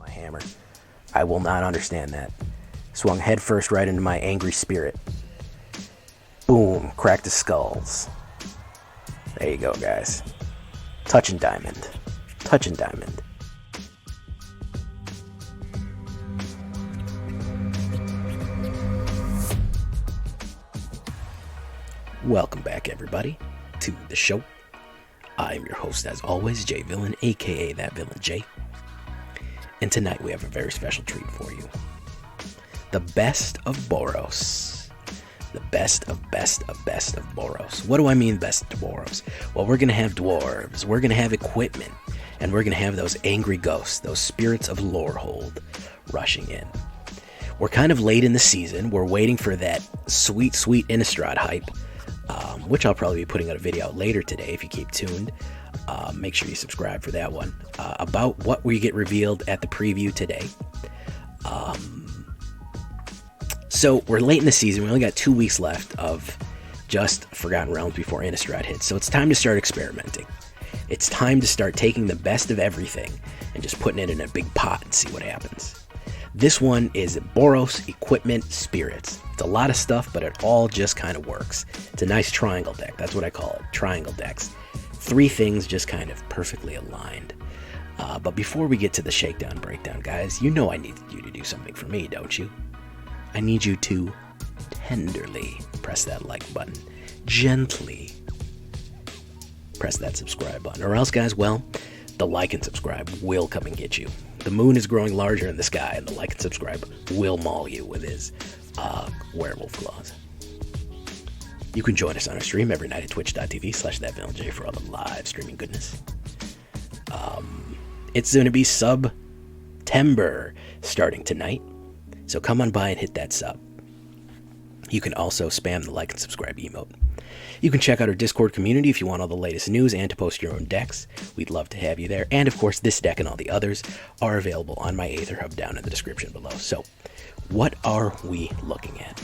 My hammer. I will not understand that. Swung headfirst right into my angry spirit. Boom, cracked his skulls. There you go, guys. Touching diamond. Touching diamond. Welcome back, everybody, to the show. I am your host, as always, J Villain, aka That Villain J. And tonight we have a very special treat for you. The best of Boros. The best of Boros. What do I mean best of Boros? Well, we're going to have dwarves, we're going to have equipment, and we're going to have those angry ghosts, those spirits of Lorehold, rushing in. We're kind of late in the season. We're waiting for that sweet Innistrad hype, which I'll probably be putting out a video out later today if you keep tuned. Make sure you subscribe for that one. About what we get revealed at the preview today. So we're late in the season. We only got 2 weeks left of just Forgotten Realms before Innistrad hits. So it's time to start experimenting. It's time to start taking the best of everything and just putting it in a big pot and see what happens. This one is Boros Equipment Spirits. It's a lot of stuff, but it all just kind of works. It's a nice triangle deck. That's what I call it, triangle decks. 3 things just kind of perfectly aligned. But before we get to the shakedown breakdown, guys, you know I need you to do something for me, don't you? I need you to tenderly press that like button. Gently press that subscribe button. Or else, guys, well, the like and subscribe will come and get you. The moon is growing larger in the sky, and the like and subscribe will maul you with his werewolf claws. You can join us on our stream every night at twitch.tv/thatvillaj for all the live streaming goodness. It's going to be September starting tonight, so come on by and hit that sub. You can also spam the like and subscribe emote. You can check out our Discord community if you want all the latest news and to post your own decks. We'd love to have you there. And of course, this deck and all the others are available on my AetherHub down in the description below. So, what are we looking at?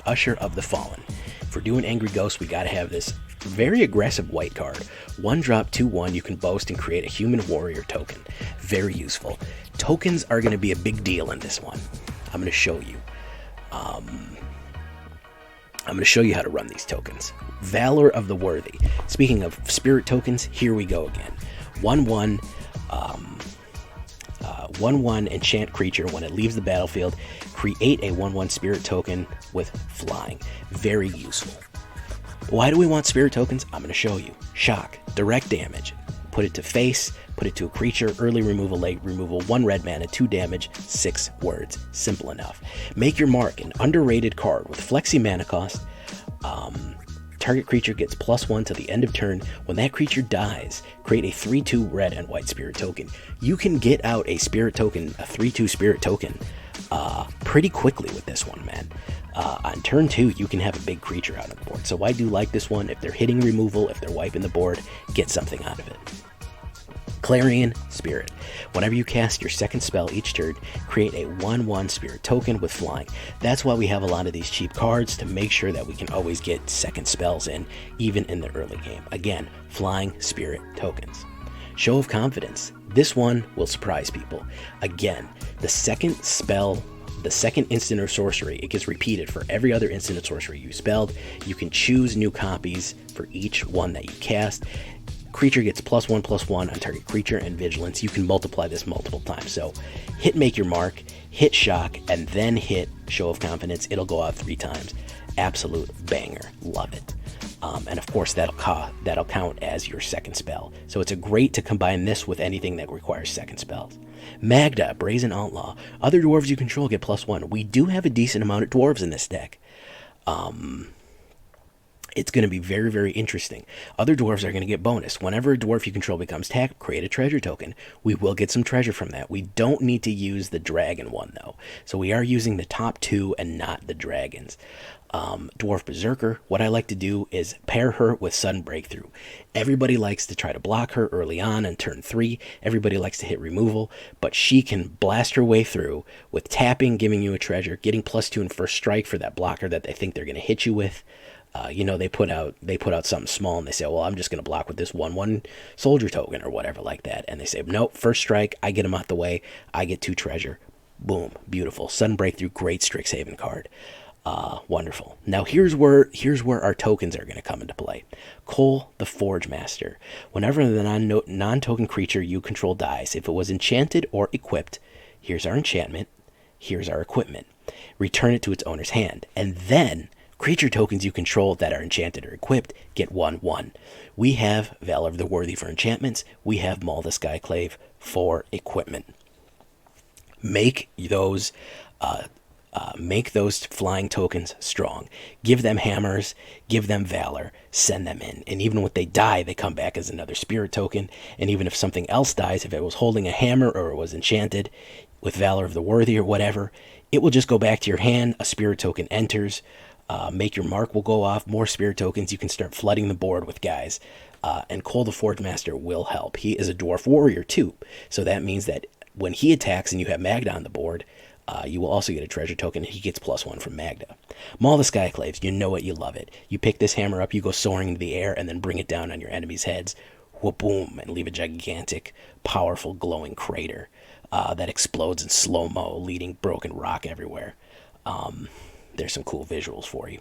Usher of the Fallen. If we're doing Angry Ghosts, we gotta have this very aggressive white card. 1-drop, 2-1, you can boast and create a human warrior token. Very useful. Tokens are gonna be a big deal in this one. I'm gonna show you. I'm going to show you how to run these tokens. Valor of the Worthy. Speaking of spirit tokens, here we go again. 1-1, 1-1 enchant creature. When it leaves the battlefield, create a 1-1 spirit token with flying. Very useful. Why do we want spirit tokens? I'm going to show you. Shock, direct damage. Put it to face, put it to a creature, early removal, late removal, 1 red mana, 2 damage, 6 words. Simple enough. Make your mark, an underrated card with flexi mana cost. Target creature gets +1 to the end of turn. When that creature dies, create a 3/2 red and white spirit token. You can get out a spirit token, a 3/2 spirit token, pretty quickly with this one, man. On turn 2, you can have a big creature out on the board. So I do like this one. If they're hitting removal, if they're wiping the board, get something out of it. Clarion Spirit. Whenever you cast your second spell each turn, create a 1/1 spirit token with flying. That's why we have a lot of these cheap cards, to make sure that we can always get second spells in, even in the early game. Again, flying spirit tokens. Show of Confidence. This one will surprise people. Again, the second spell, the second instant or sorcery, it gets repeated for every other instant or sorcery you spelled. You can choose new copies for each one that you cast. Creature gets +1/+1 on target creature and vigilance. You can multiply this multiple times. So hit Make Your Mark, hit Shock, and then hit Show of Confidence. It'll go out 3 times. Absolute banger. Love it. And of course, that'll count as your second spell. So it's a great to combine this with anything that requires second spells. Magda, Brazen Outlaw. Other dwarves you control get +1. We do have a decent amount of dwarves in this deck. It's going to be very, very interesting. Other dwarves are going to get bonus. Whenever a dwarf you control becomes tapped, create a treasure token. We will get some treasure from that. We don't need to use the dragon one, though. So we are using the top 2 and not the dragons. Dwarf Berserker, what I like to do is pair her with Sudden Breakthrough. Everybody likes to try to block her early on turn 3. Everybody likes to hit removal, but she can blast her way through with tapping, giving you a treasure, getting +2 in first strike for that blocker that they think they're going to hit you with. You know, they put out something small and they say, well, I'm just going to block with this 1/1 soldier token or whatever like that. And they say, nope, first strike, I get them out the way, I get 2 treasure. Boom, beautiful. Sudden breakthrough, great Strixhaven card. Wonderful. Now here's where our tokens are going to come into play. Koll the Forgemaster. Whenever the non-token creature you control dies, if it was enchanted or equipped, here's our enchantment, here's our equipment. Return it to its owner's hand. And then creature tokens you control that are enchanted or equipped get 1/1. We have Valor of the Worthy for enchantments. We have Maul the Skyclave for equipment. Make those flying tokens strong. Give them hammers, give them valor, send them in. And even when they die, they come back as another spirit token. And even if something else dies, if it was holding a hammer or it was enchanted with Valor of the Worthy or whatever, it will just go back to your hand. A spirit token enters. Make your mark will go off. More spirit tokens. You can start flooding the board with guys. And Koll the Forgemaster will help. He is a dwarf warrior too. So that means that when he attacks and you have Magda on the board, you will also get a treasure token. He gets +1 from Magda. Maul the Skyclaves, you know it, you love it. You pick this hammer up, you go soaring into the air, and then bring it down on your enemies' heads. Whoop-boom, and leave a gigantic, powerful, glowing crater that explodes in slow-mo, leading broken rock everywhere. There's some cool visuals for you.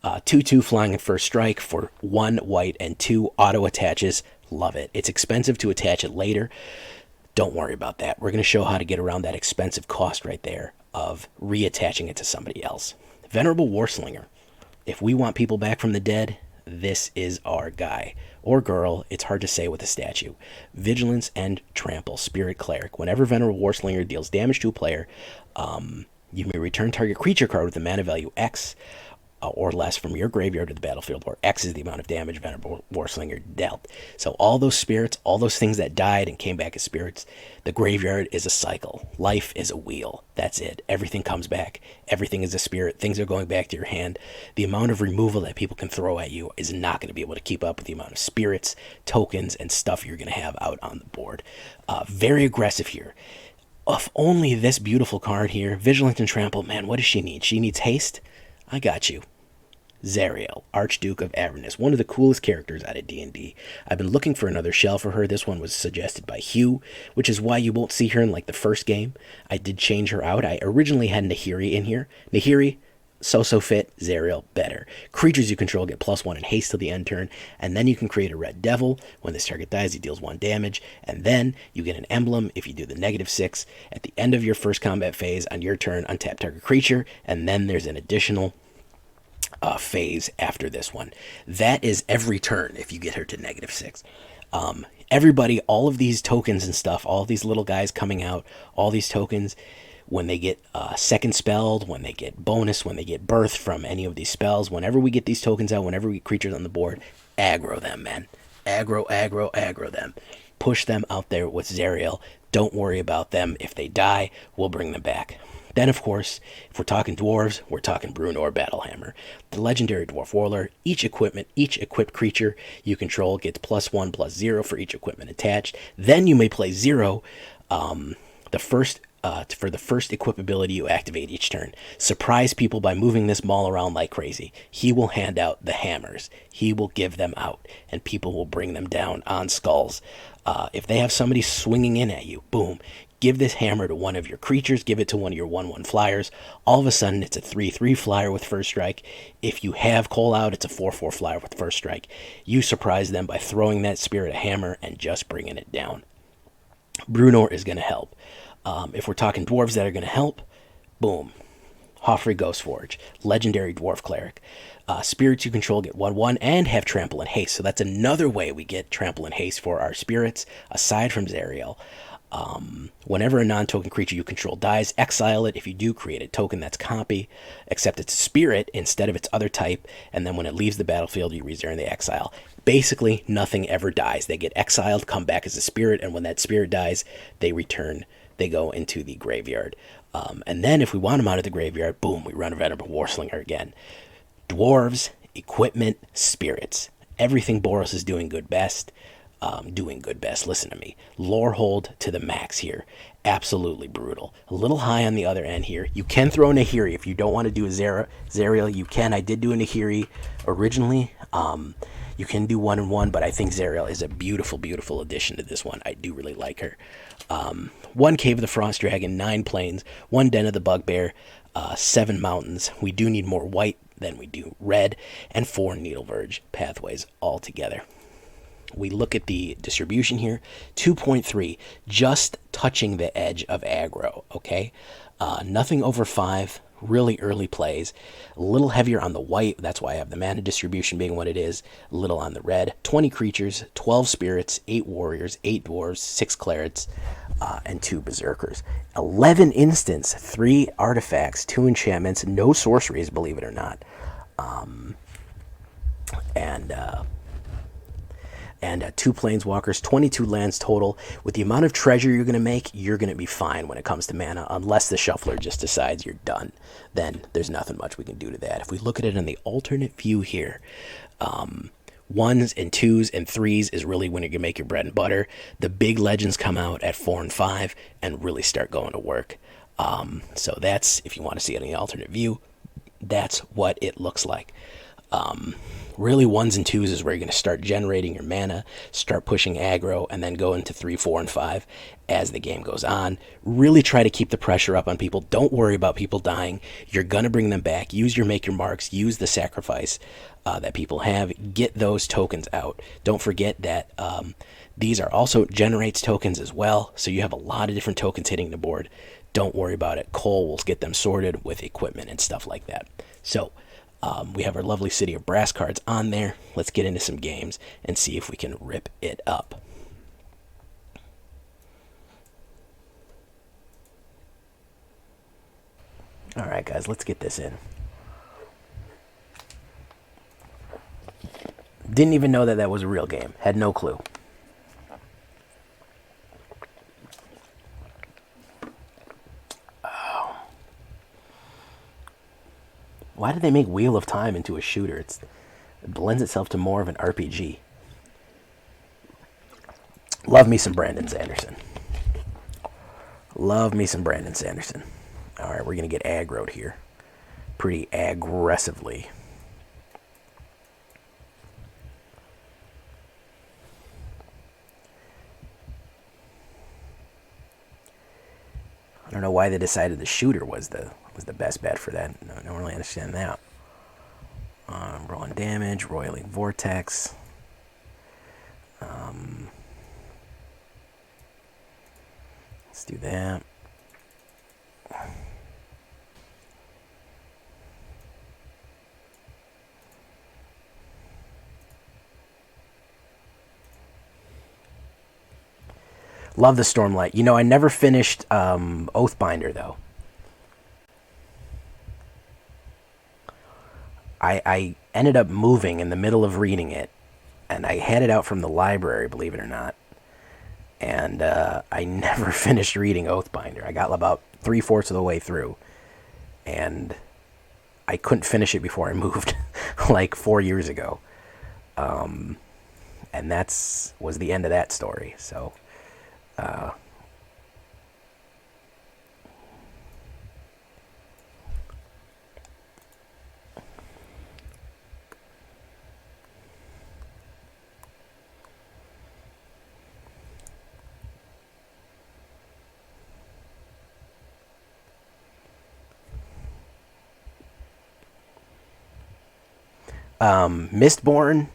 2/2 flying at first strike for 1 white and 2 auto attaches. Love it. It's expensive to attach it later. Don't worry about that. We're going to show how to get around that expensive cost right there of reattaching it to somebody else. Venerable Warsinger. If we want people back from the dead, this is our guy. Or girl, it's hard to say with a statue. Vigilance and Trample, Spirit Cleric. Whenever Venerable Warsinger deals damage to a player, you may return target creature card with a mana value X or less from your graveyard to the battlefield, where X is the amount of damage Venerable Warsinger dealt. So all those spirits, all those things that died and came back as spirits, the graveyard is a cycle. Life is a wheel. That's it. Everything comes back. Everything is a spirit. Things are going back to your hand. The amount of removal that people can throw at you is not going to be able to keep up with the amount of spirits, tokens, and stuff you're going to have out on the board. Very aggressive here. If only this beautiful card here, Vigilance and Trample, man, what does she need? She needs haste? I got you. Zariel, Archduke of Avernus, one of the coolest characters out of D&D. I've been looking for another shell for her. This one was suggested by Hugh, which is why you won't see her in like the first game. I did change her out. I originally had Nahiri in here. Nahiri, so fit. Zariel, better. Creatures you control get +1 in haste till the end turn, and then you can create a red devil. When this target dies, he deals 1 damage, and then you get an emblem if you do the -6. At the end of your first combat phase, on your turn, untap target creature, and then there's an additional phase after this one. That is every turn if you get her to -6. Everybody, all of these tokens and stuff, all these little guys coming out, all these tokens, when they get second spelled, when they get bonus, when they get birth from any of these spells, whenever we get these tokens out, whenever we get creatures on the board, aggro them, man. Aggro them. Push them out there with Zariel. Don't worry about them. If they die, we'll bring them back. Then, of course, if we're talking dwarves, we're talking Bruenor Battlehammer. The legendary dwarf warlord. Each equipped creature you control gets +1/+0 for each equipment attached. Then you may play 0 for the first equip ability you activate each turn. Surprise people by moving this Maul around like crazy. He will hand out the hammers. He will give them out, and people will bring them down on skulls. If they have somebody swinging in at you, boom. Give this hammer to one of your creatures. Give it to one of your 1/1 flyers. All of a sudden, it's a 3/3 flyer with first strike. If you have Koll out, it's a 4/4 flyer with first strike. You surprise them by throwing that spirit a hammer and just bringing it down. Bruenor is going to help. If we're talking dwarves that are going to help, boom. Hofri Ghostforge, legendary dwarf cleric. Spirits you control get 1/1 and have trample and haste. So that's another way we get trample and haste for our spirits, aside from Zariel. Whenever a non-token creature you control dies, exile it. If you do, create a token that's copy, except it's a spirit instead of its other type, and then when it leaves the battlefield, you return the exile. Basically, nothing ever dies. They get exiled, come back as a spirit, and when that spirit dies, they return. They go into the graveyard. And then if we want them out of the graveyard, boom, we run a Venerable Warsinger again. Dwarves, equipment, spirits. Everything Boros is doing good best. doing good best. Listen to me. Lorehold to the max here. Absolutely brutal. A little high on the other end here. You can throw a Nahiri if you don't want to do a Zariel. You can. I did do a Nahiri originally. You can do 1-1, but I think Zariel is a beautiful, beautiful addition to this one. I do really like her. 1 Cave of the Frost Dragon, 9 Plains, 1 Den of the Bugbear, 7 Mountains. We do need more white than we do red, and 4 Needleverge Pathways altogether. We look at the distribution here, 2.3, just touching the edge of aggro, okay? Nothing over 5, really early plays. A little heavier on the white, that's why I have the mana distribution being what it is. A little on the red. 20 creatures, 12 spirits, 8 warriors, 8 dwarves, 6 clerics, and 2 berserkers. 11 instants, 3 artifacts, 2 enchantments, no sorceries, believe it or not. And 2 planeswalkers, 22 lands total. With the amount of treasure you're going to make, you're going to be fine when it comes to mana, unless the shuffler just decides you're done. Then there's nothing much we can do to that. If we look at it in the alternate view here, 1s and 2s and 3s is really when you can make your bread and butter. The big legends come out at 4 and 5 and really start going to work. So that's, if you want to see it in the alternate view, that's what it looks like. Really, 1s and 2s is where you're going to start generating your mana, start pushing aggro, and then go into 3, 4, and 5 as the game goes on. Really try to keep the pressure up on people. Don't worry about people dying. You're going to bring them back. Use your make your marks. Use the sacrifice that people have. Get those tokens out. Don't forget that these are also generates tokens as well, so you have a lot of different tokens hitting the board. Don't worry about it. Koll will get them sorted with equipment and stuff like that. So we have our lovely City of Brass cards on there. Let's get into some games and see if we can rip it up. All right, guys, let's get this in. Didn't even know that that was a real game. Had no clue. Why did they make Wheel of Time into a shooter? It blends itself to more of an RPG. Love me some Brandon Sanderson. Love me some Brandon Sanderson. All right, we're going to get aggroed here. Pretty aggressively. I don't know why they decided the shooter was the best bet for that. No, I don't really understand that. Rolling damage, roiling vortex. Let's do that. Love the Stormlight. You know, I never finished Oathbinder, though. I ended up moving in the middle of reading it, and I had it out from the library, believe it or not. And I never finished reading Oathbinder. I got about 3/4 of the way through, and I couldn't finish it before I moved, like 4 years ago. And was the end of that story, so... Mistborn,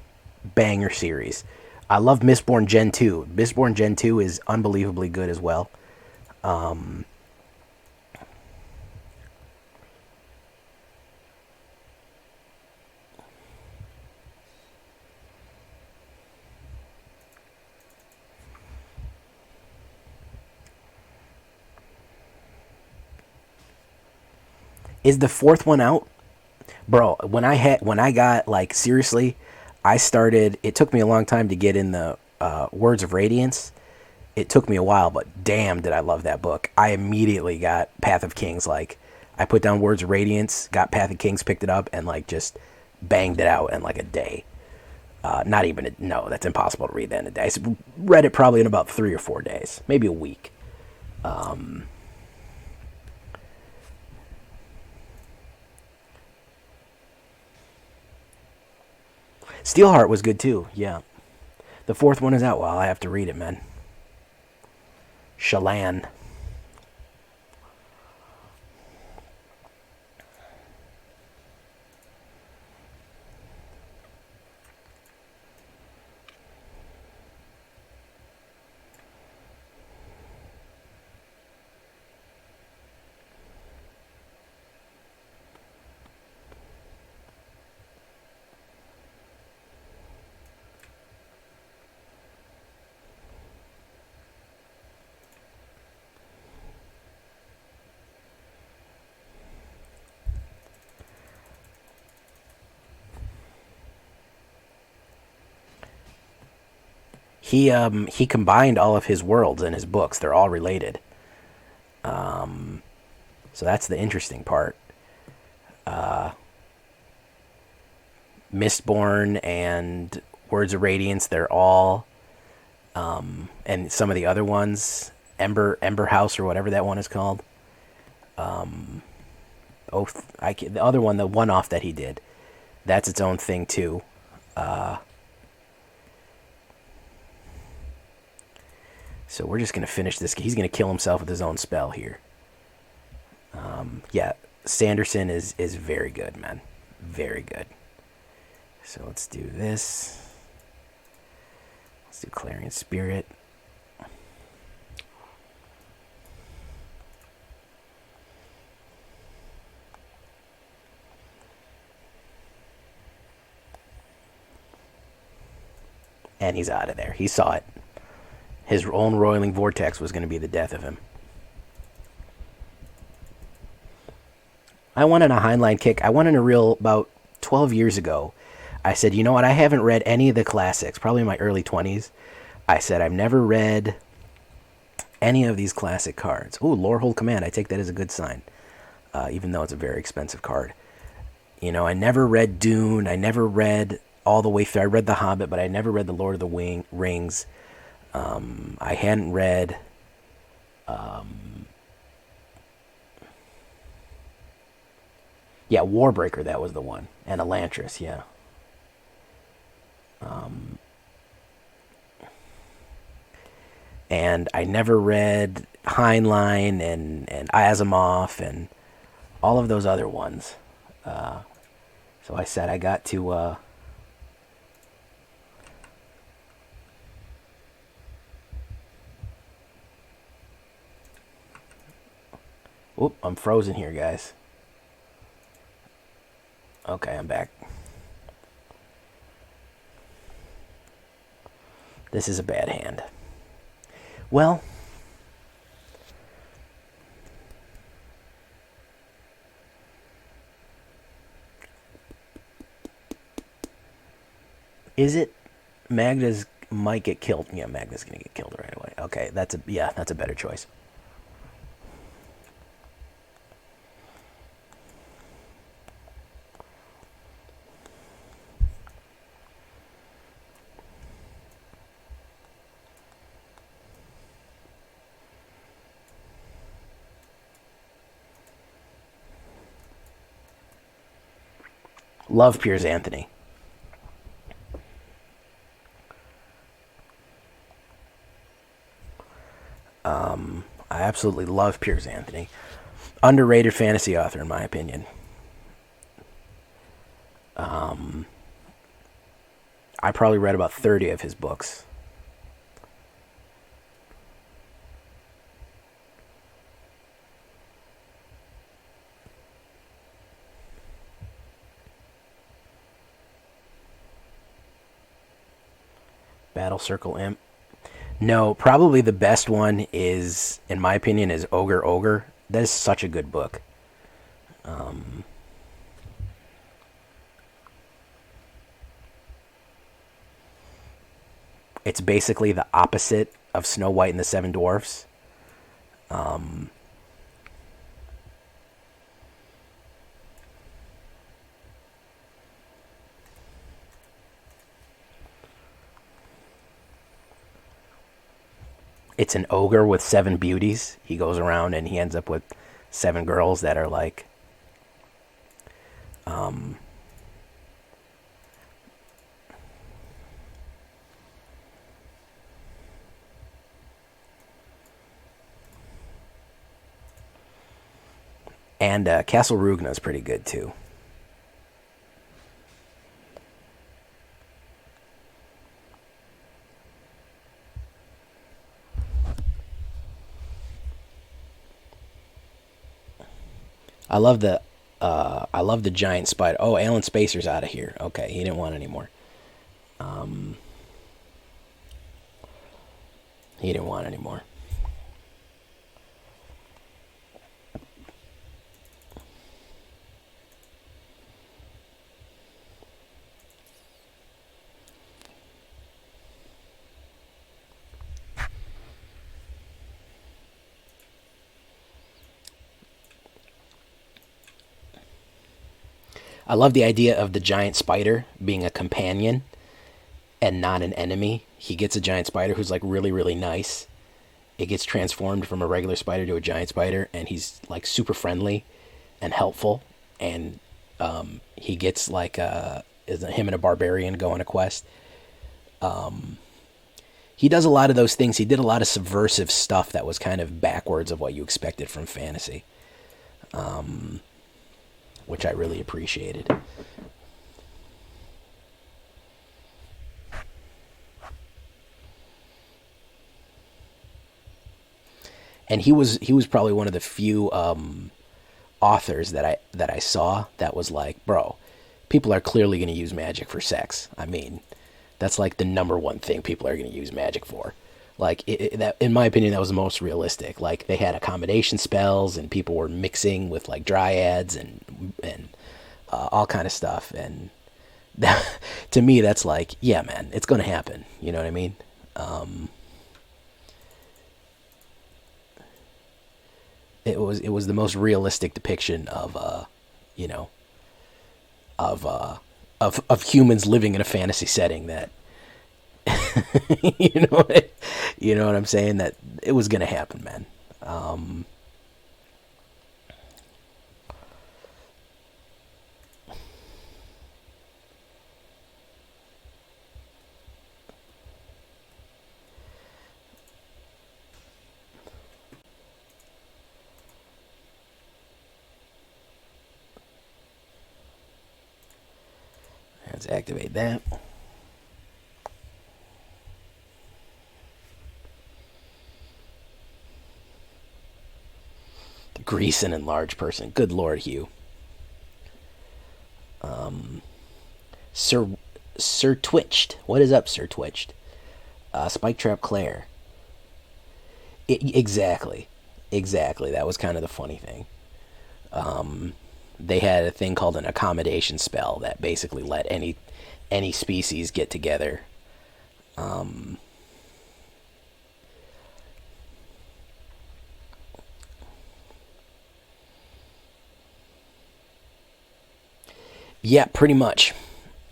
banger series. I love Mistborn Gen 2. Mistborn Gen 2 is unbelievably good as well. Is the 4th one out? Bro, when I got, like, seriously, I started, it took me a long time to get in the Words of Radiance. It took me a while, but damn did I love that book. I immediately got Path of Kings. Like, I put down Words of Radiance, got Path of Kings, picked it up, and, like, just banged it out in, like, a day. Not even, no, that's impossible to read that in a day. I read it probably in about 3 or 4 days, maybe a week. Steelheart was good too, yeah. The fourth one is out. Well, I have to read it, man. Shallan. He combined all of his worlds in his books. They're all related. So that's the interesting part. Mistborn and Words of Radiance, they're all, and some of the other ones, Ember House or whatever that one is called. The other one, the one-off that he did, that's its own thing too. So we're just gonna finish this. He's gonna kill himself with his own spell here. Yeah, Sanderson is very good, man. Very good. So let's do this. Let's do Clarion Spirit. And he's out of there. He saw it. His own roiling vortex was going to be the death of him. I went on a Heinlein kick. I went on a reel about 12 years ago. I said, you know what? I haven't read any of the classics, probably in my early 20s. I said, I've never read any of these classic cards. Ooh, Lorehold Command. I take that as a good sign, even though it's a very expensive card. You know, I never read Dune. I never read all the way through. I read The Hobbit, but I never read The Lord of the Rings. I hadn't read... yeah, Warbreaker, that was the one. And Elantris, yeah. And I never read Heinlein and Asimov and all of those other ones. So I said I got to... Oop, I'm frozen here, guys. Okay, I'm back. This is a bad hand. Well, is it? Magda's might get killed. Yeah, Magda's gonna get killed right away. Okay, that's a better choice. Love Piers Anthony. I absolutely love Piers Anthony. Underrated fantasy author, in my opinion. I probably read about 30 of his books. Battle Circle Imp. No, probably the best one is, in my opinion, is Ogre. That is such a good book. It's basically the opposite of Snow White and the Seven Dwarfs. it's an ogre with 7 beauties. He goes around and he ends up with 7 girls that are like, and Castle Rugna is pretty good too. I love the giant spider. Oh, Alan Spacer's out of here. Okay, he didn't want any more. He didn't want any more. I love the idea of the giant spider being a companion and not an enemy. He gets a giant spider who's like really, really nice. It gets transformed from a regular spider to a giant spider, and he's like super friendly and helpful. And he gets like him and a barbarian go on a quest. He does a lot of those things. He did a lot of subversive stuff that was kind of backwards of what you expected from fantasy, which I really appreciated. And he was probably one of the few authors that I saw that was like, bro, people are clearly going to use magic for sex. I mean, that's like the number one thing people are going to use magic for. Like that, in my opinion, that was the most realistic. Like they had accommodation spells, and people were mixing with like dryads and all kind of stuff. And that, to me, that's like, yeah, man, it's going to happen. You know what I mean? It was the most realistic depiction of you know of humans living in a fantasy setting that you know you know what I'm saying, that it was gonna happen, man. Let's activate that. Grease and enlarge person. Good Lord, Hugh. Sir Sir Twitched. What is up, Sir Twitched? Spike Trap Claire. Exactly. Exactly. That was kind of the funny thing. They had a thing called an accommodation spell that basically let any species get together. Yeah, pretty much.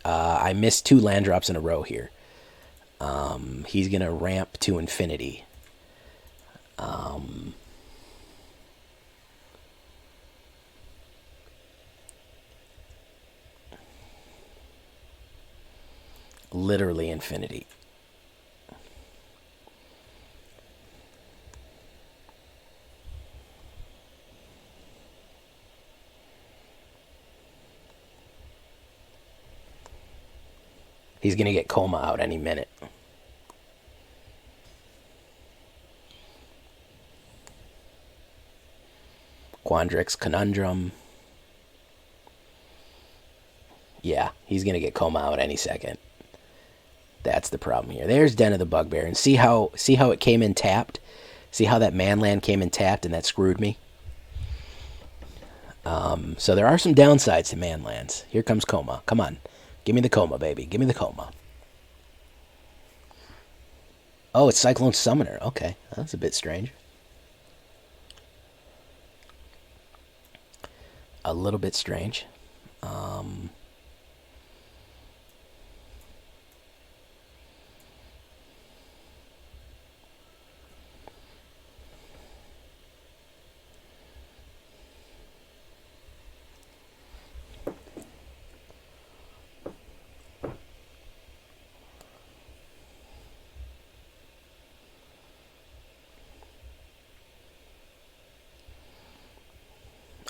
I missed 2 land drops in a row here. He's gonna ramp to infinity. Literally infinity. He's gonna get Coma out any minute. Quandrix Conundrum. Yeah, he's gonna get Coma out any second. That's the problem here. There's Den of the Bugbear, and see how it came in tapped. See how that manland came in tapped, and that screwed me. So there are some downsides to manlands. Here comes Coma. Come on, give me the Coma, baby. Give me the Coma. Oh, it's Cyclone Summoner. Okay, that's a bit strange. A little bit strange.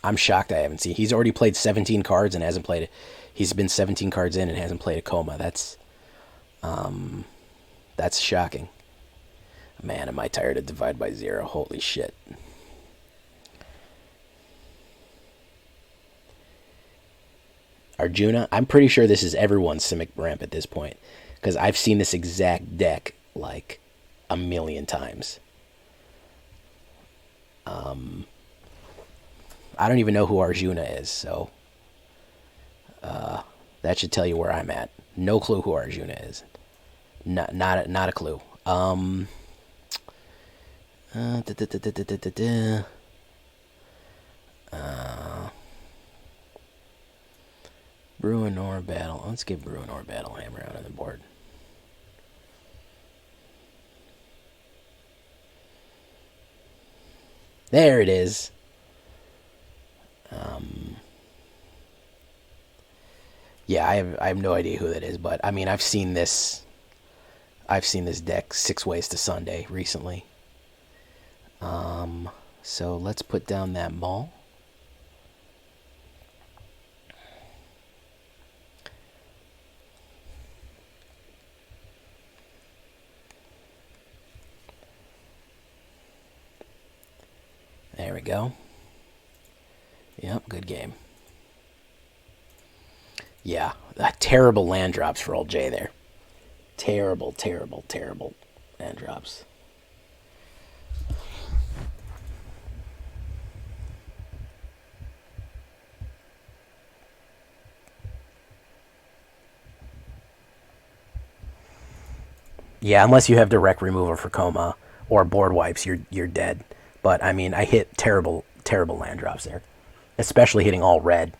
I'm shocked I haven't seen. He's already played 17 cards and hasn't played it. He's been 17 cards in and hasn't played a coma. That's shocking. Man, am I tired of Divide by Zero. Holy shit. Arjuna, I'm pretty sure this is everyone's Simic ramp at this point, because I've seen this exact deck like a million times. I don't even know who Arjuna is, so that should tell you where I'm at. No clue who Arjuna is. Not a clue. Bruenor Battle. Let's get Bruenor Battlehammer out on the board. There it is. Yeah, I have no idea who that is, but I mean I've seen this deck 6 Ways to Sunday recently. So let's put down that Maul. There we go. Yep, good game. Yeah, terrible land drops for old Jay there. Terrible, terrible, terrible land drops. Yeah, unless you have direct removal for coma or board wipes, you're dead. But I mean, I hit terrible, terrible land drops there, especially hitting all red.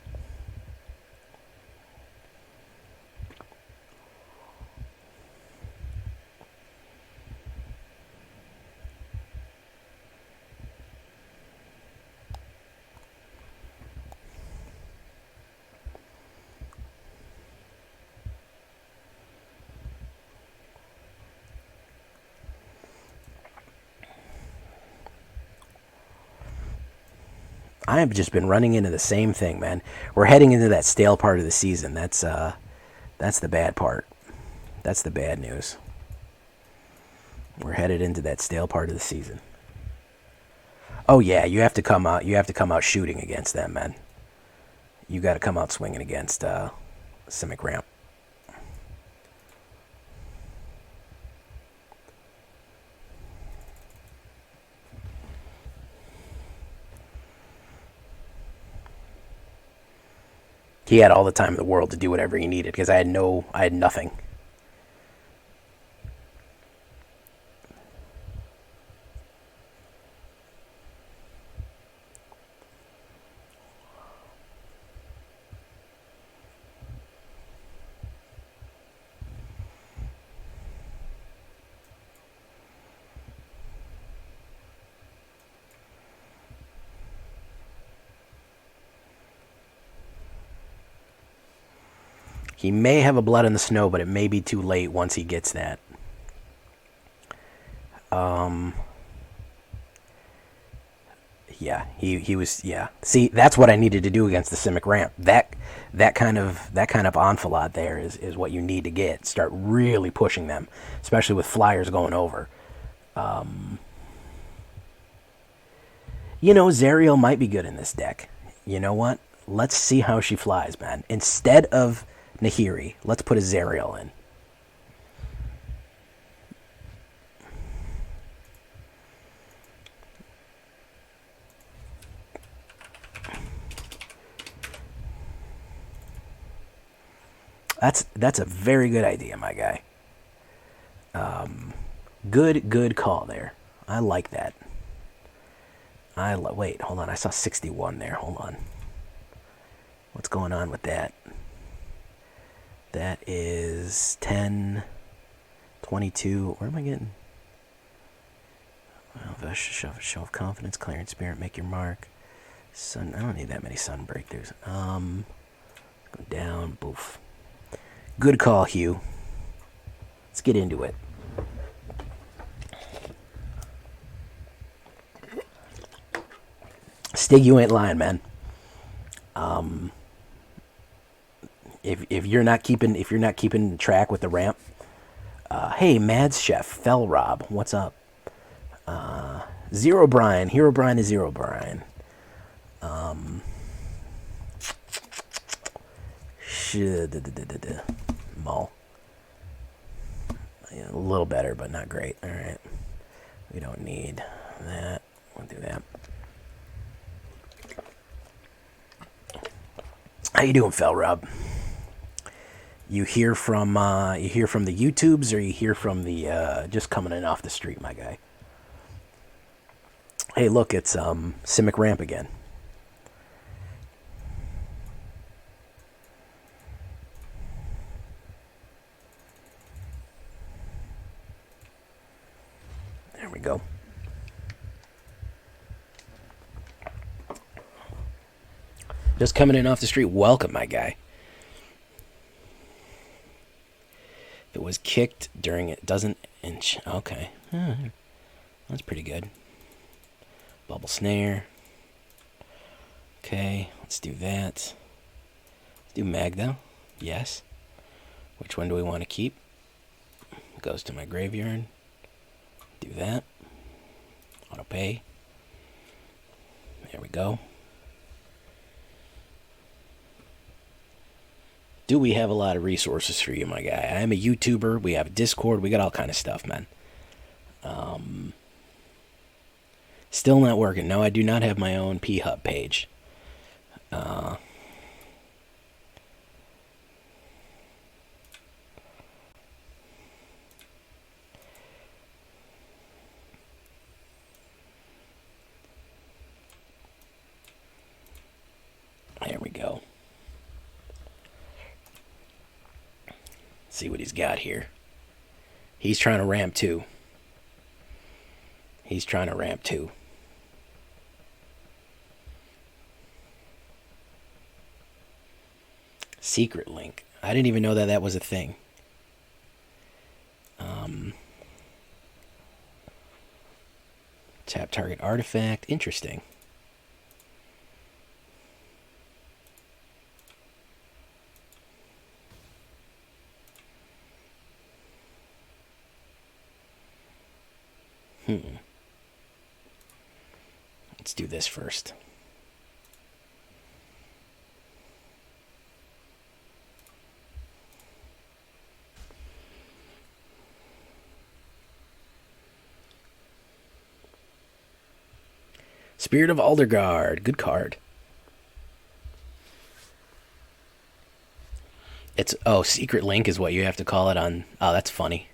I have just been running into the same thing, man. We're heading into that stale part of the season. That's the bad part. That's the bad news. We're headed into that stale part of the season. Oh yeah, you have to come out. You have to come out shooting against them, man. You got to come out swinging against Simic Ramp. He had all the time in the world to do whatever he needed because I had nothing. He may have a Blood in the Snow, but it may be too late once he gets that. Yeah, he was. Yeah, see, that's what I needed to do against the Simic Ramp. That kind of enfilade there is what you need to get. Start really pushing them, especially with flyers going over. You know, Zariel might be good in this deck. You know what? Let's see how she flies, man. Instead of Nahiri, let's put a Zariel in. That's a very good idea, my guy. Good call there. I like that. Wait, hold on. I saw 61 there. Hold on. What's going on with that? That is 10, 22. Where am I getting? Well, show of confidence, Clarion Spirit, make your mark. Sun. I don't need that many sun breakthroughs. Go down. Boof. Good call, Hugh. Let's get into it. Stig, you ain't lying, man. If you're not keeping track with the ramp, hey, Mads Chef, Fell Rob, what's up? Zero Brian, Hero Brian is Zero Brian. Maul. Yeah, a little better, but not great. All right, we don't need that. We'll do that. How you doing, Fell Rob? You hear from the YouTubes, or you hear from the just coming in off the street, my guy? Hey, look, it's Simic Ramp again. There we go. Just coming in off the street. Welcome, my guy. If it was kicked during it, doesn't inch. Okay. That's pretty good. Bubble snare. Okay, let's do that. Let's do Magda. Yes. Which one do we want to keep? Goes to my graveyard. Do that. Auto pay. There we go. Do we have a lot of resources for you, my guy? I am a YouTuber. We have a Discord. We got all kind of stuff, man. Still not working. No, I do not have my own P-Hub page. There we go. See what he's got here. He's trying to ramp too. He's trying to ramp too. Secret link. I didn't even know that that was a thing. Tap target artifact. Interesting. Let's do this first. Spirit of Aldergard. Good card. It's, oh, Secret Link is what you have to call it on. Oh, that's funny.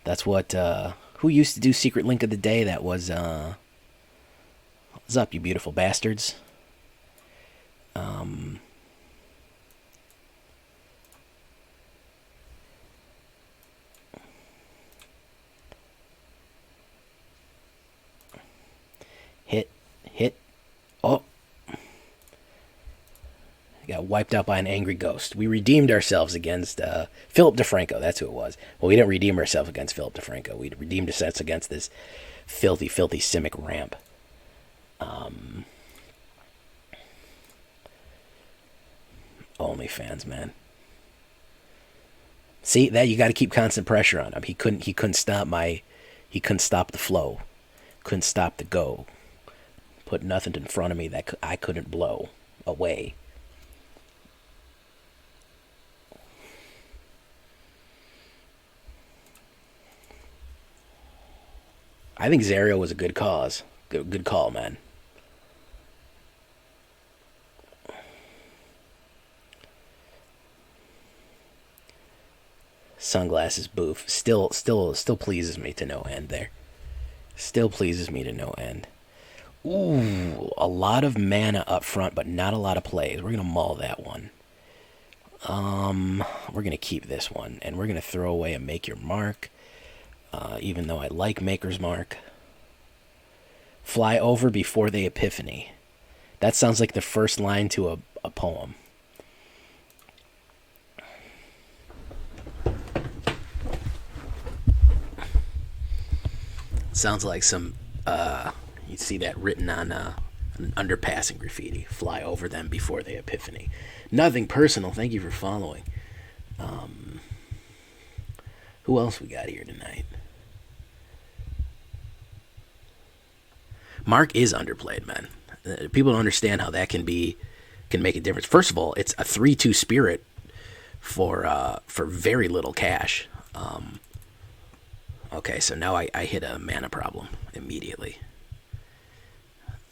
That's what, who used to do Secret Link of the Day? That was, what's up, you beautiful bastards? Hit. Oh. Got wiped out by an angry ghost. We redeemed ourselves against Philip DeFranco. That's who it was. Well, we didn't redeem ourselves against Philip DeFranco. We redeemed ourselves against this filthy, filthy Simic ramp. OnlyFans, man. See that, you got to keep constant pressure on him. He couldn't stop the flow. Couldn't stop the go. Put nothing in front of me that I couldn't blow away. I think Zariel was a good cause. Good call, man. Sunglasses boof. Still pleases me to no end there. Still pleases me to no end. Ooh, a lot of mana up front, but not a lot of plays. We're gonna maul that one. We're gonna keep this one, and we're gonna throw away a Make Your Mark. Even though I like Maker's Mark. Fly over before the Epiphany. That sounds like the first line to a poem. Sounds like some, you'd see that written on Underpassing graffiti. Fly over them before they epiphany. Nothing personal. Thank you for following. Who else we got here tonight? Mark is underplayed, man. People don't understand how that can make a difference. First of all, it's a 3/2 spirit for very little cash. Okay, so now I hit a mana problem immediately.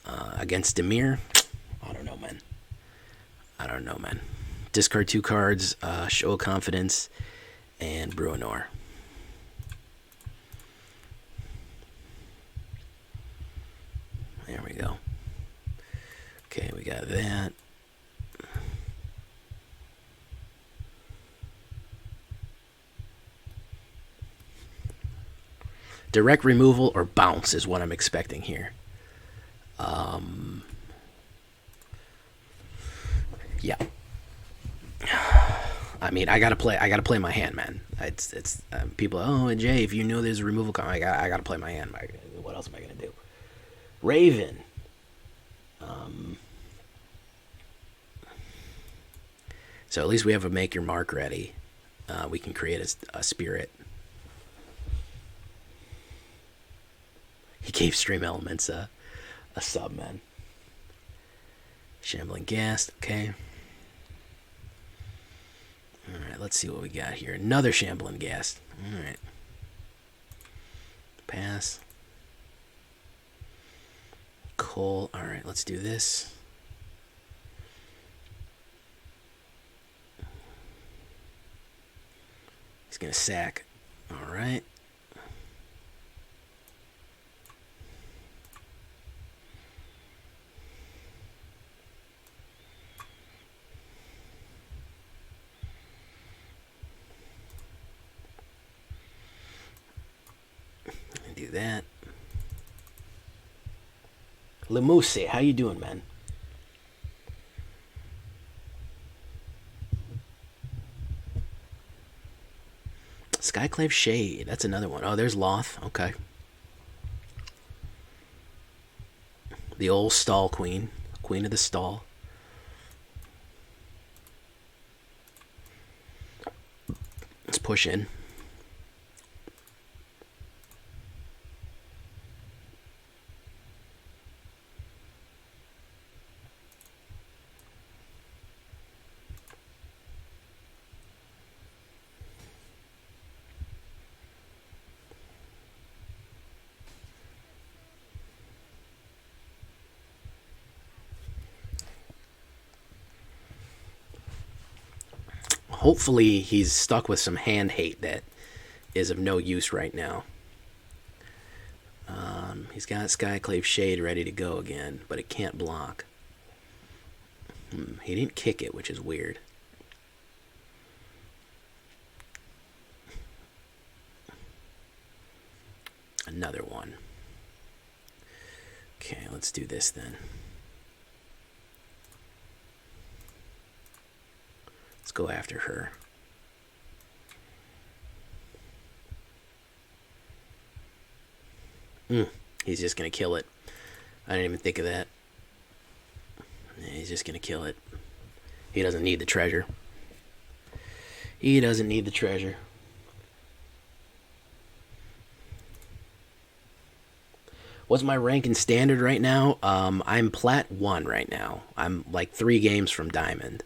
Against Dimir, I don't know, man. Discard 2 cards, Show of Confidence, and Bruenor. There we go. Okay, we got that. Direct removal or bounce is what I'm expecting here. Yeah. I mean, I gotta play my hand, man. It's people. Oh, Jay, if you know there's a removal, I gotta play my hand. What else am I gonna do? Raven. So at least we have a make your mark ready. We can create a spirit. He gave Stream Elements a sub, man. Shambling Ghast, okay. Alright, let's see what we got here. Another Shambling Ghast. Alright. Pass. Koll. Alright, let's do this. He's going to sack. Alright. Do that. Lemuse, how you doing, man? Skyclave Shade, that's another one. Oh, there's Loth. Okay. The old stall queen. Queen of the stall. Let's push in. Hopefully he's stuck with some hand hate that is of no use right now. He's got Skyclave Shade ready to go again, but it can't block. He didn't kick it, which is weird. Another one. Okay, let's do this then. Let's go after her. He's just going to kill it. I didn't even think of that. He's just going to kill it. He doesn't need the treasure. He doesn't need the treasure. What's my rank in Standard right now? I'm Plat 1 right now. I'm like 3 games from Diamond.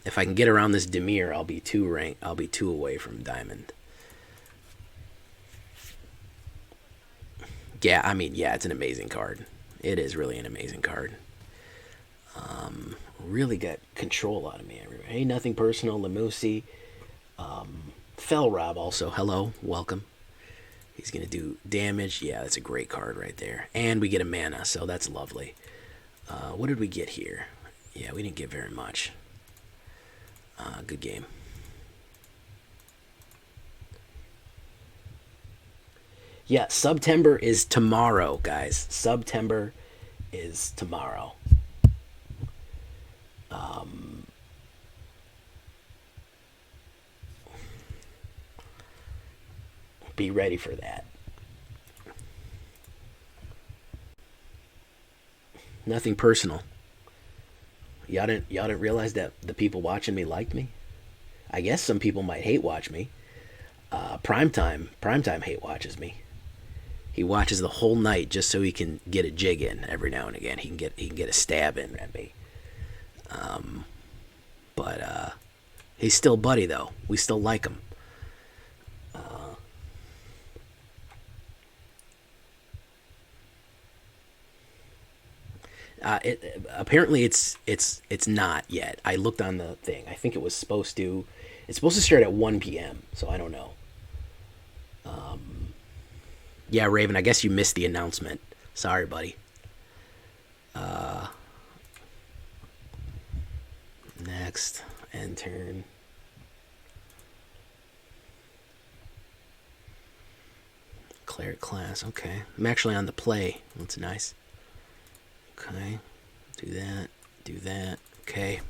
If I can get around this Dimir, I'll be 2 away from Diamond. Yeah, I mean, yeah, it's an amazing card. It is really an amazing card. Really got control out of me everywhere. Hey, nothing personal, Lemusi. Fell Rob also. Hello, welcome. He's going to do damage. Yeah, that's a great card right there. And we get a mana, so that's lovely. What did we get here? Yeah, we didn't get very much. Good game. Yeah, September is tomorrow, guys. September is tomorrow. be ready for that. Nothing personal. Y'all didn't realize that the people watching me liked me? I guess some people might hate watch me. Primetime hate watches me. He watches the whole night just so he can get a jig in every now and again. He can get a stab in at me. But he's still buddy though. We still like him. Apparently it's not yet. I looked on the thing. I think it's supposed to start at 1 p.m. So I don't know. Yeah, Raven, I guess you missed the announcement. Sorry, buddy. Next, end turn. Cleric class, okay. I'm actually on the play. That's nice. Okay, do that, okay.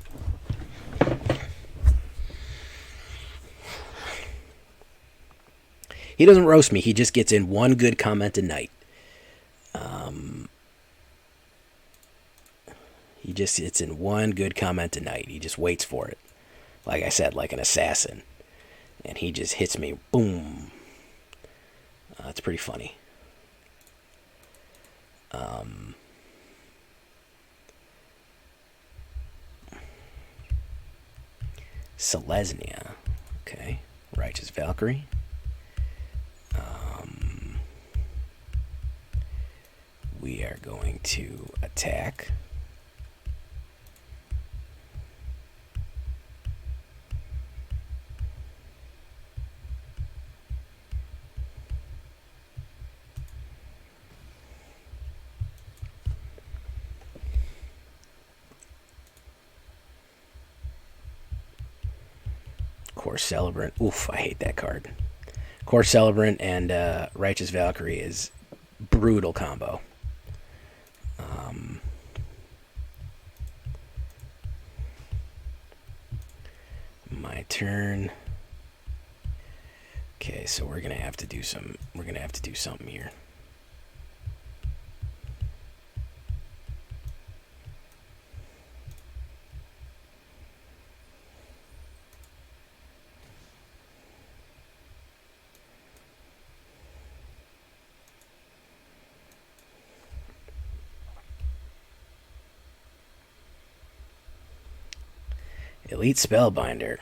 He doesn't roast me, he just gets in one good comment a night. He just gets in one good comment a night. He just waits for it. Like I said, like an assassin. And he just hits me, boom. It's pretty funny. Selesnya. Okay. Righteous Valkyrie. We are going to attack. Core Celebrant. Oof, I hate that card. Core Celebrant and Righteous Valkyrie is brutal combo. My turn. Okay, so we're gonna have to do something here. Elite Spellbinder.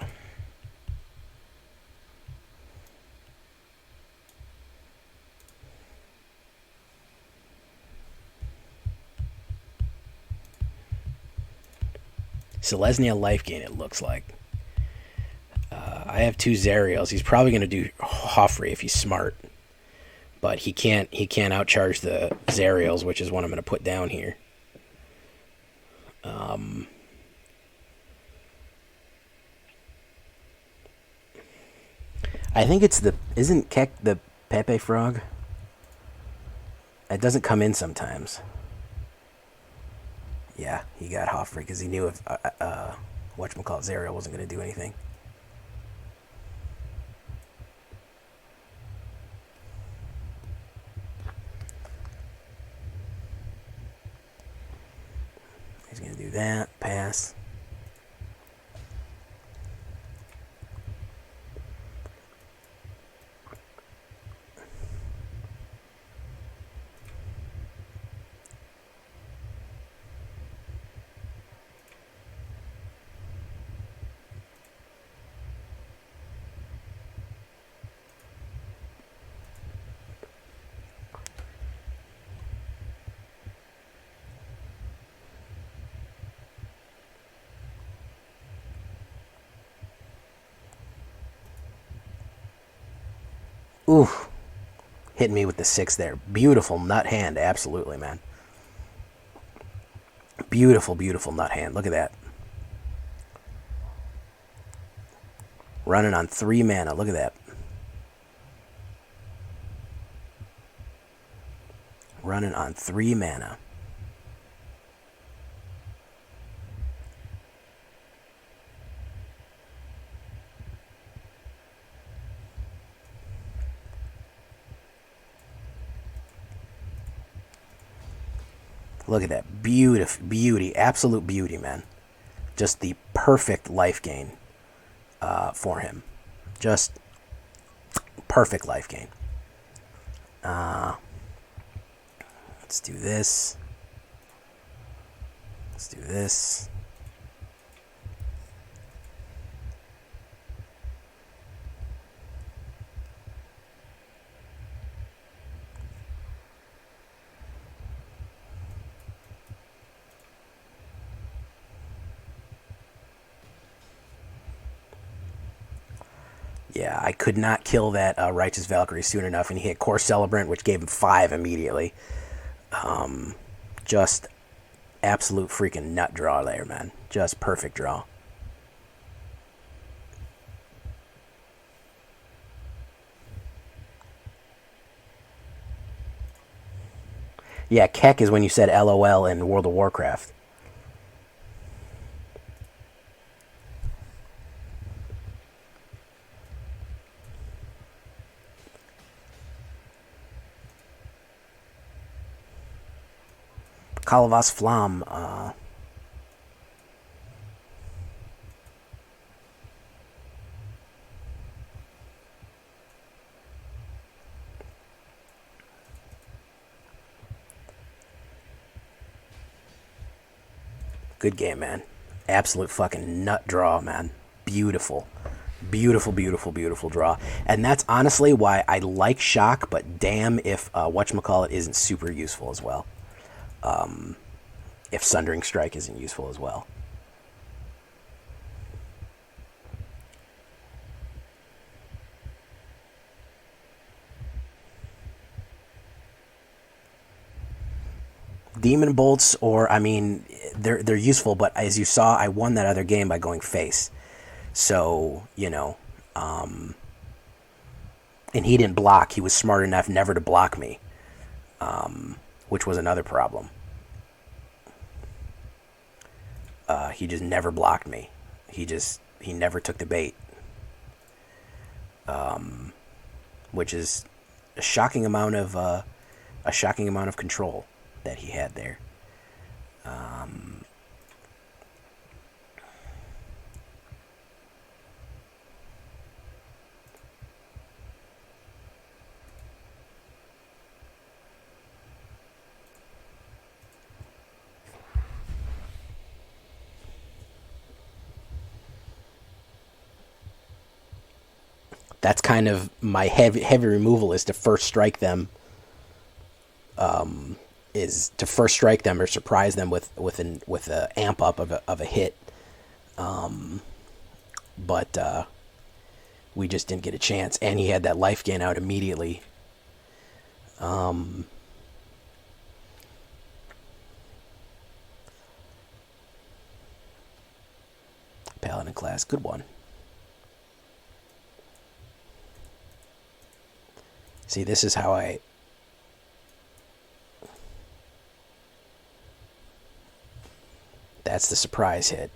Selesnya life gain, it looks like. I have 2 Zariels. He's probably going to do Hofri if he's smart. But he can't outcharge the Zariels, which is what I'm going to put down here. I think it's isn't Keck the Pepe Frog? It doesn't come in sometimes. Yeah, he got Hofri because he knew if whatchamacallit, Zariel wasn't going to do anything. He's going to do that, pass. Oof. Hit me with the 6 there. Beautiful nut hand. Absolutely, man. Beautiful, beautiful nut hand. Look at that. Running on 3 mana. Look at that. Running on 3 mana. Look at that. Beauty. Absolute beauty, man. Just the perfect life gain for him. Just perfect life gain. Let's do this. Let's do this. Yeah, I could not kill that Righteous Valkyrie soon enough, and he hit Core Celebrant, which gave him 5 immediately. Just absolute freaking nut draw there, man. Just perfect draw. Yeah, Keck is when you said LOL in World of Warcraft. Kalavas Flam. Good game, man. Absolute fucking nut draw, man. Beautiful. Beautiful draw. And that's honestly why I like Shock, but damn if whatchamacallit isn't super useful as well. If Sundering Strike isn't useful as well. Demon Bolts, or, I mean, they're useful, but as you saw, I won that other game by going face. So, you know, and he didn't block. He was smart enough never to block me, which was another problem. He just never blocked me. He never took the bait, which is a shocking amount of control that he had there. That's kind of my heavy removal, is to first strike them. Is to first strike them or surprise them with a amp up of a hit. But we just didn't get a chance, and he had that life gain out immediately. Paladin class, good one. See, this is how that's the surprise hit.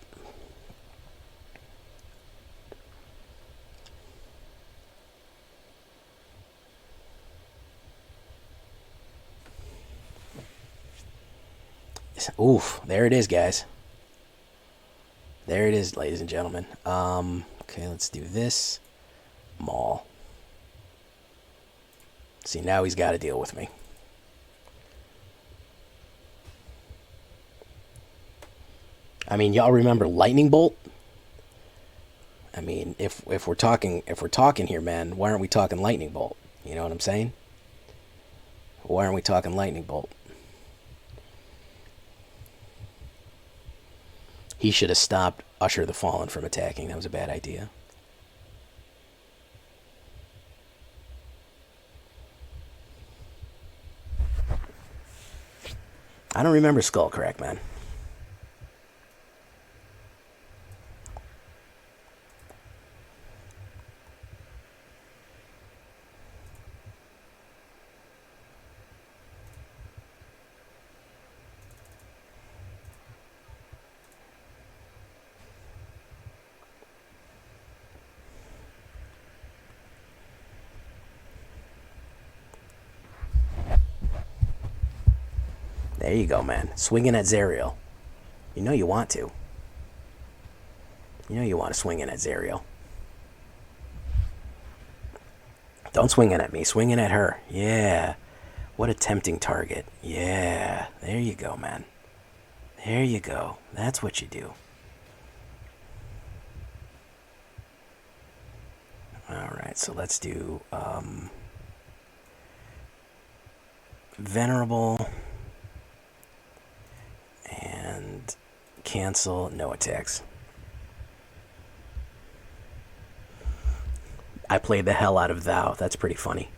Oof, there it is, guys. There it is, ladies and gentlemen. Okay, let's do this. Maul. See, now he's got to deal with me. I mean, y'all remember Lightning Bolt? I mean, if we're talking here, man, why aren't we talking Lightning Bolt? You know what I'm saying? Why aren't we talking Lightning Bolt? He should have stopped Usher the Fallen from attacking. That was a bad idea. I don't remember Skullcrack, man. There you go, man. Swinging at Zariel. You know you want to. You know you want to swing in at Zariel. Don't swing in at me. Swing in at her. Yeah. What a tempting target. Yeah. There you go, man. There you go. That's what you do. Alright, so let's do Venerable and cancel no attacks. I played the hell out of Thou. That's pretty funny.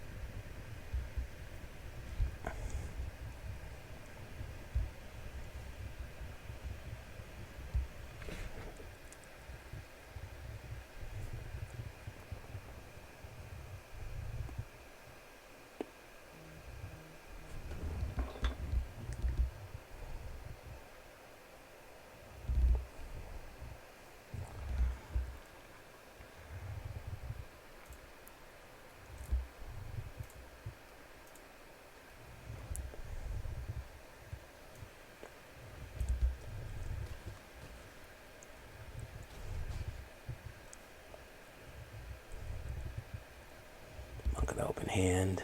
An open hand.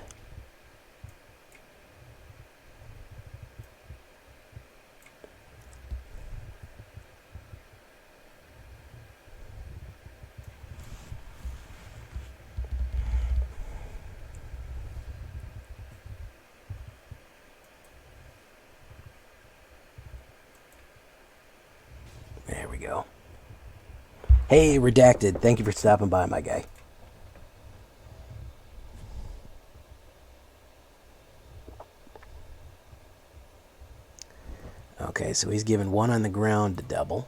There we go. Hey, Redacted. Thank you for stopping by, my guy. Okay, so he's given one on the ground to double.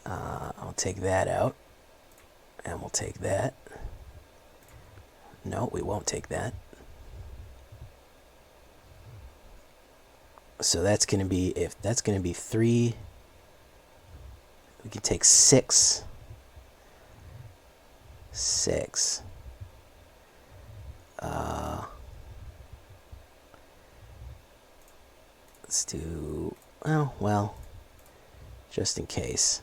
I'll take that out. And we'll take that. No, we won't take that. So that's going to be, if that's going to be 3, we can take 6. 6. Let's do, oh, well, just in case.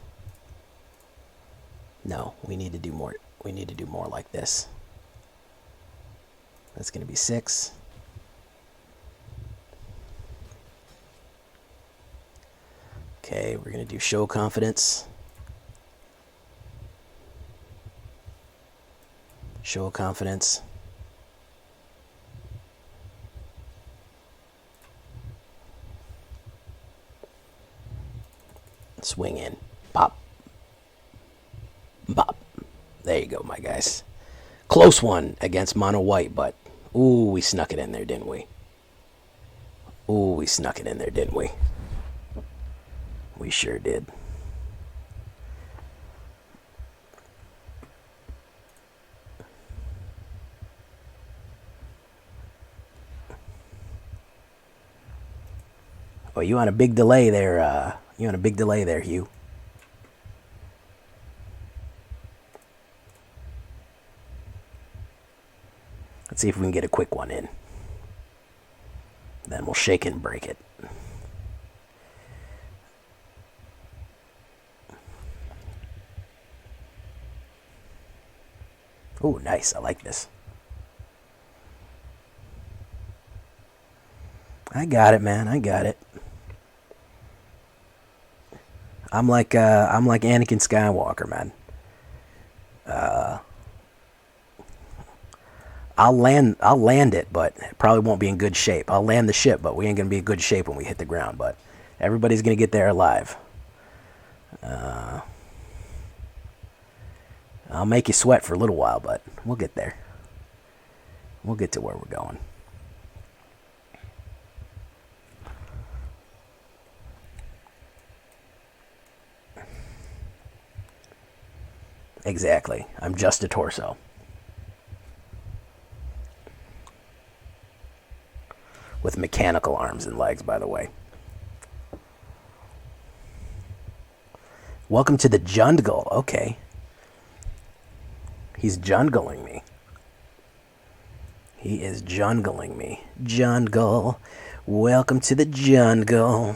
No, we need to do more. We need to do more like this. That's going to be 6. Okay, we're going to do show confidence. Show confidence. Swing in. Pop. Bop. There you go, my guys. Close one against mono white, but ooh, we snuck it in there, didn't we? Ooh, we snuck it in there, didn't we? We sure did. Oh, you on a big delay there, you on a big delay there, Hugh. Let's see if we can get a quick one in. Then we'll shake it and break it. Oh, nice. I like this. I got it, man. I got it. I'm like Anakin Skywalker, man. I'll land it, but it probably won't be in good shape. I'll land the ship, but we ain't gonna be in good shape when we hit the ground. But everybody's gonna get there alive. I'll make you sweat for a little while, but we'll get there. We'll get to where we're going. Exactly. I'm just a torso. With mechanical arms and legs, by the way. Welcome to the jungle. Okay. He's jungling me. He is jungling me. Jungle. Welcome to the jungle.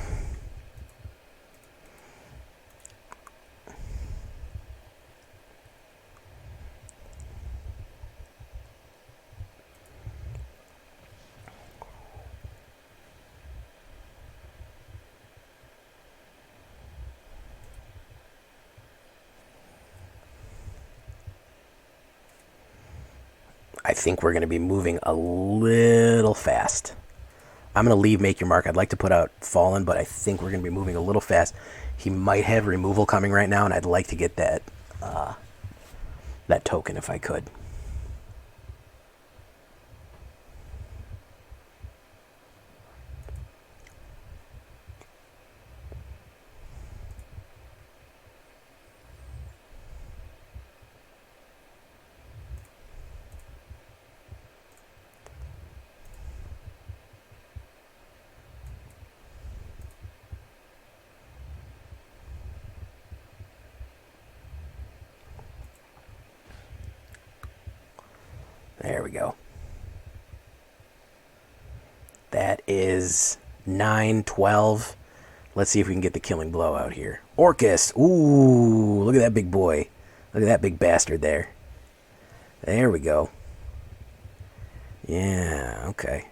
I think we're going to be moving a little fast. I'm going to leave Make Your Mark. I'd like to put out Fallen, but I think we're going to be moving a little fast. He might have removal coming right now, and I'd like to get that that token if I could. There we go. That is 9, 12. Let's see if we can get the killing blow out here. Orcus. Ooh, look at that big boy. Look at that big bastard there. There we go. Yeah, okay.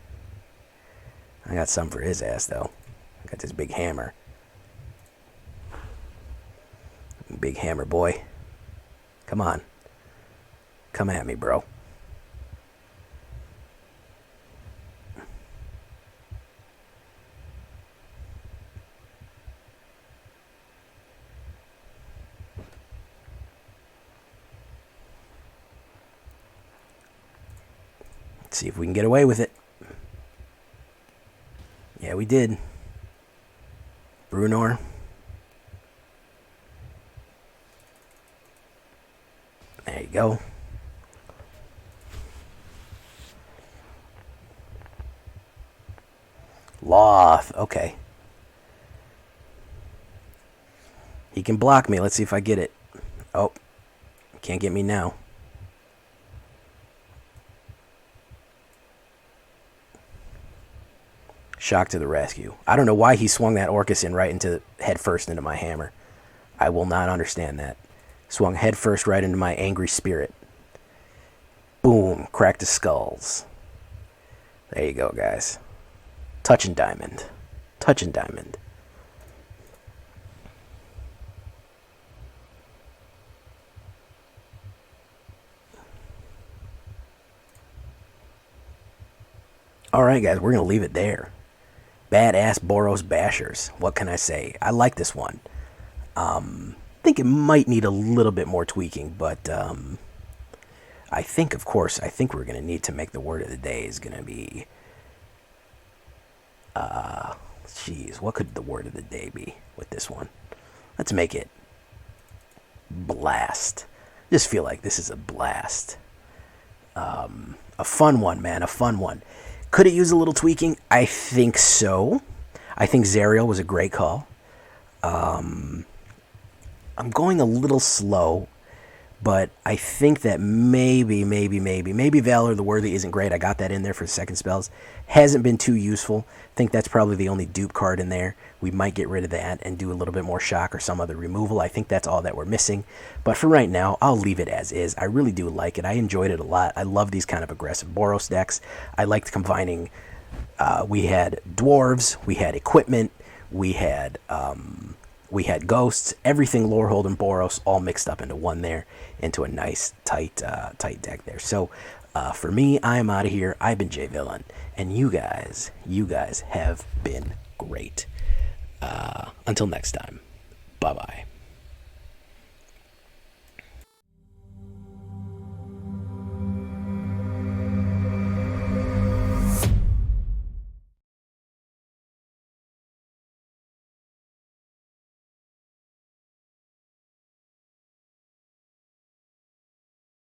I got some for his ass, though. I got this big hammer. Big hammer, boy. Come on. Come at me, bro. See if we can get away with it. Yeah, we did. Bruenor. There you go. Loth. Okay. He can block me. Let's see if I get it. Oh. Can't get me now. Shock to the rescue. I don't know why he swung that Orcus in right into head first into my hammer. I will not understand that. Swung head first right into my angry spirit. Boom. Cracked his skulls. There you go, guys. Touching diamond. Touching diamond. Alright, guys. We're going to leave it there. Badass Boros Bashers. What can I say? I like this one. I think it might need a little bit more tweaking, but I think, of course, I think we're going to need to make the word of the day is going to be, geez, what could the word of the day be with this one? Let's make it blast. I just feel like this is a blast. A fun one, man, a fun one. Could it use a little tweaking? I think so. I think Zariel was a great call. I'm going a little slow, but I think that maybe Valor the Worthy isn't great. I got that in there for second spells. Hasn't been too useful. I think that's probably the only dupe card in there. We might get rid of that and do a little bit more shock or some other removal. I think that's all that we're missing. But for right now, I'll leave it as is. I really do like it. I enjoyed it a lot. I love these kind of aggressive Boros decks. I liked combining, we had dwarves, we had equipment, we had ghosts, everything Lorehold and Boros all mixed up into one there, into a nice tight deck there. So for me, I'm out of here. I've been Jay Villain, and you guys have been great. Until next time, bye-bye.